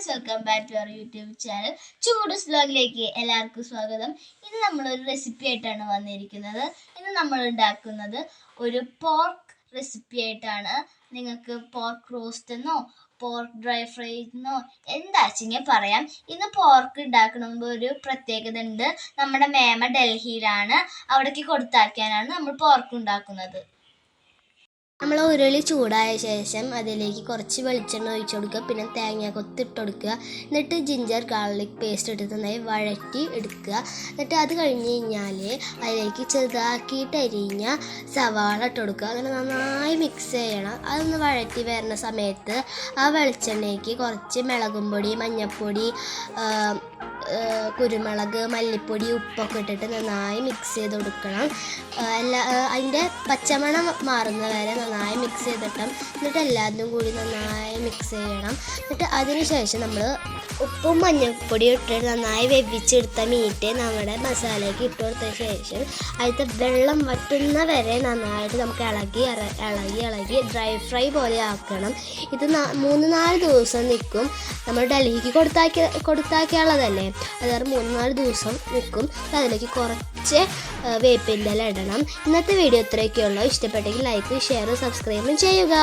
Guys, welcome back to our YouTube channel ചൂഡൂസ് വ്ലോഗിലേക്ക് എല്ലാവർക്കും സ്വാഗതം. ഇന്ന് നമ്മളൊരു റെസിപ്പി ആയിട്ടാണ് വന്നിരിക്കുന്നത്. ഇന്ന് നമ്മൾ ഉണ്ടാക്കുന്നത് ഒരു പോർക്ക് റെസിപ്പി ആയിട്ടാണ്. നിങ്ങൾക്ക് പോർക്ക് റോസ്റ്റ് എന്നോ പോർക്ക് ഡ്രൈ ഫ്രൈ എന്നോ എന്താച്ചെങ്കിൽ പറയാം. ഇന്ന് പോർക്ക് ഉണ്ടാക്കണമെങ്കിൽ ഒരു പ്രത്യേകത ഉണ്ട്. നമ്മുടെ മേമ ഡൽഹിയിലാണ്, അവിടേക്ക് കൊടുത്താക്കാനാണ് നമ്മൾ പോർക്ക് ഉണ്ടാക്കുന്നത്. നമ്മൾ ഉരുളി ചൂടായ ശേഷം അതിലേക്ക് കുറച്ച് വെളിച്ചെണ്ണ ഒഴിച്ചു കൊടുക്കുക, പിന്നെ തേങ്ങ കൊത്തിട്ട് കൊടുക്കുക, എന്നിട്ട് ജിഞ്ചർ ഗാർലിക് പേസ്റ്റ് ഇട്ട് നന്നായി വഴറ്റി എടുക്കുക. എന്നിട്ട് അത് കഴിഞ്ഞ് കഴിഞ്ഞാൽ അതിലേക്ക് ചെറുതാക്കിയിട്ട് അരിഞ്ഞ സവാള ഇട്ട് കൊടുക്കുക. അങ്ങനെ നന്നായി മിക്സ് ചെയ്യണം. അതൊന്ന് വഴറ്റി വരുന്ന സമയത്ത് ആ വെളിച്ചെണ്ണയ്ക്ക് കുറച്ച് മുളകും പൊടി, മഞ്ഞൾപ്പൊടി, കുരുമുളക്, മല്ലിപ്പൊടി, ഉപ്പൊക്കെ ഇട്ടിട്ട് നന്നായി മിക്സ് ചെയ്ത് കൊടുക്കണം. അതിൻ്റെ പച്ചമണം മാറുന്ന വരെ നന്നായി മിക്സ് ചെയ്തിട്ടും എന്നിട്ട് എല്ലാതും കൂടി നന്നായി മിക്സ് ചെയ്യണം. എന്നിട്ട് അതിന് ശേഷം നമ്മൾ ഉപ്പും മഞ്ഞൾപ്പൊടിയും ഇട്ടിട്ട് നന്നായി വെവിച്ചെടുത്ത മീറ്റ് നമ്മുടെ മസാലയ്ക്ക് ഇട്ട് കൊടുത്ത ശേഷം അതിലത്തെ വെള്ളം വറ്റുന്ന വരെ നന്നായിട്ട് നമുക്ക് ഇളകി ഡ്രൈ ഫ്രൈ പോലെ ആക്കണം. ഇത് 3-4 ദിവസം നിൽക്കും. നമ്മൾ ഡൽഹിക്ക് കൊടുത്താക്കിയുള്ളതല്ലേ, അതായത് 3-4 ദിവസം നിൽക്കും. അതിലേക്ക് കുറച്ച് വേപ്പിൻ്റെ ഇല ഇടണം. ഇന്നത്തെ വീഡിയോ ഇത്രയൊക്കെയുള്ളൂ. ഇഷ്ടപ്പെട്ടെങ്കിൽ ലൈക്ക്, ഷെയർ, സബ്സ്ക്രൈബും ചെയ്യുക.